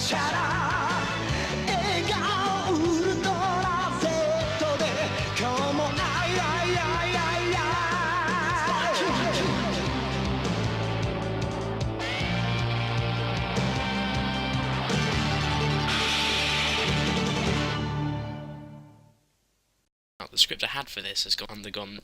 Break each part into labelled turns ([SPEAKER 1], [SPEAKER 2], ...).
[SPEAKER 1] シャラ笑顔ウルトラ Z で今日もアイアイアイアイアイ
[SPEAKER 2] The script I had for this has undergone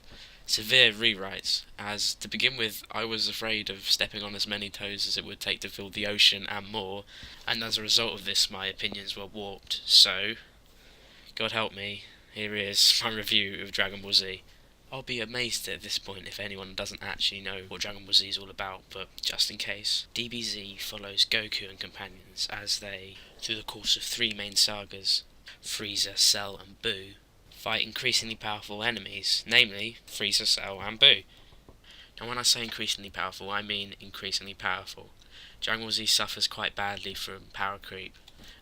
[SPEAKER 2] severe rewrites, as to begin with I was afraid of stepping on as many toes as it would take to fill the ocean and more, and as a result of this my opinions were warped. So, God help me, here is my review of Dragon Ball Z. I'll be amazed at this point if anyone doesn't actually know what Dragon Ball Z is all about, but just in case. DBZ follows Goku and companions as they, through the course of 3 main sagas, Frieza, Cell and Buu, fight increasingly powerful enemies, namely Frieza, Cell and Buu. Now when I say increasingly powerful, I mean increasingly powerful. Dragon Ball Z suffers quite badly from power creep,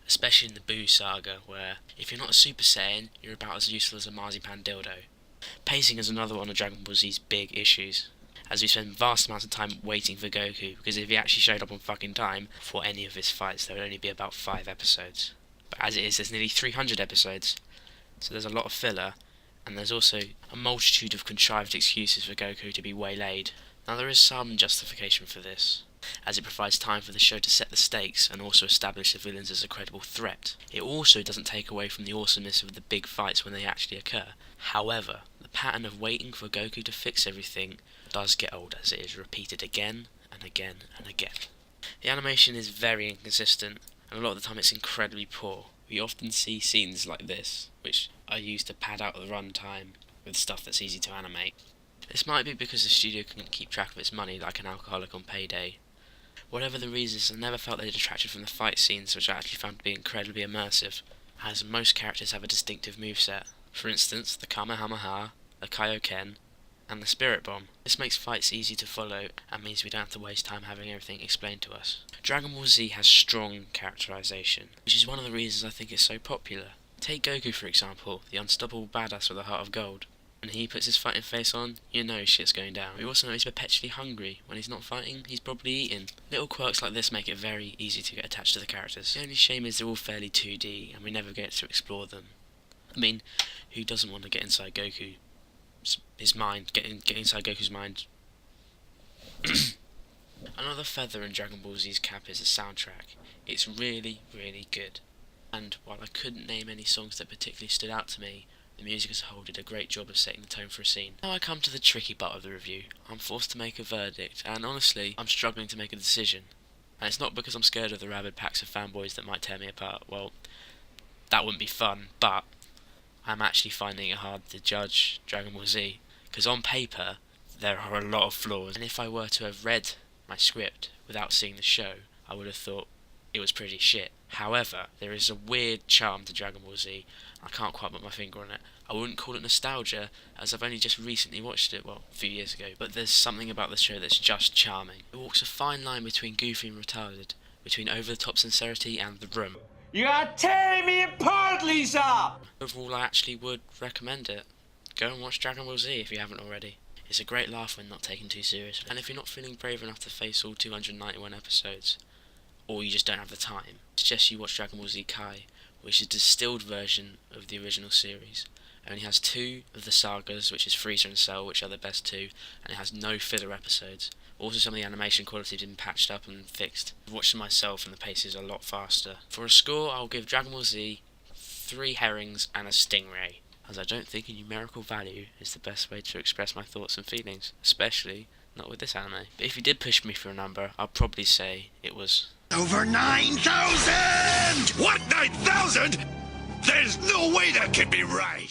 [SPEAKER 2] especially in the Buu saga, where if you're not a Super Saiyan, you're about as useful as a marzipan dildo. Pacing is another one of Dragon Ball Z's big issues, as we spend vast amounts of time waiting for Goku, because if he actually showed up on fucking time for any of his fights, there would only be about 5 episodes. But as it is, there's nearly 300 episodes, so there's a lot of filler, and there's also a multitude of contrived excuses for Goku to be waylaid. Now there is some justification for this, as it provides time for the show to set the stakes and also establish the villains as a credible threat. It also doesn't take away from the awesomeness of the big fights when they actually occur. However, the pattern of waiting for Goku to fix everything does get old, as it is repeated again and again and again. The animation is very inconsistent, and a lot of the time it's incredibly poor. We often see scenes like this, which are used to pad out the runtime with stuff that's easy to animate. This might be because the studio couldn't keep track of its money like an alcoholic on payday. Whatever the reasons, I never felt they detracted from the fight scenes, which I actually found to be incredibly immersive, as most characters have a distinctive moveset. For instance, the Kamehameha, the Kaioken, and the Spirit Bomb. This makes fights easy to follow and means we don't have to waste time having everything explained to us. Dragon Ball Z has strong characterization, which is one of the reasons I think it's so popular. Take Goku for example, the unstoppable badass with a heart of gold. When he puts his fighting face on, you know shit's going down. We also know he's perpetually hungry. When he's not fighting, he's probably eating. Little quirks like this make it very easy to get attached to the characters. The only shame is they're all fairly 2D, and we never get to explore them. I mean, who doesn't want to get inside Goku? His mind, get inside Goku's mind. Another feather in Dragon Ball Z's cap is the soundtrack. It's really, really good. And while I couldn't name any songs that particularly stood out to me, the music as a whole did a great job of setting the tone for a scene. Now I come to the tricky part of the review. I'm forced to make a verdict, and honestly, I'm struggling to make a decision. And it's not because I'm scared of the rabid packs of fanboys that might tear me apart. Well, that wouldn't be fun, but I'm actually finding it hard to judge Dragon Ball Z, because on paper, there are a lot of flaws, and if I were to have read my script without seeing the show, I would have thought it was pretty shit. However, there is a weird charm to Dragon Ball Z. I can't quite put my finger on it. I wouldn't call it nostalgia, as I've only just recently watched it, well, a few years ago, but there's something about the show that's just charming. It walks a fine line between goofy and retarded, between over-the-top sincerity and the room.
[SPEAKER 1] You are tearing me apart, Lisa!
[SPEAKER 2] Overall, I actually would recommend it. Go and watch Dragon Ball Z if you haven't already. It's a great laugh when not taken too seriously. And if you're not feeling brave enough to face all 291 episodes, or you just don't have the time, I suggest you watch Dragon Ball Z Kai, which is a distilled version of the original series. It only has 2 of the sagas, which is Frieza and Cell, which are the best 2, and it has no filler episodes. Also, some of the animation quality has been patched up and fixed. I've watched it myself and the pace is a lot faster. For a score, I'll give Dragon Ball Z 3 herrings and a stingray, as I don't think a numerical value is the best way to express my thoughts and feelings, especially not with this anime. But if you did push me for a number, I'd probably say it was
[SPEAKER 3] over 9,000! What, 9,000? There's no way that can be right!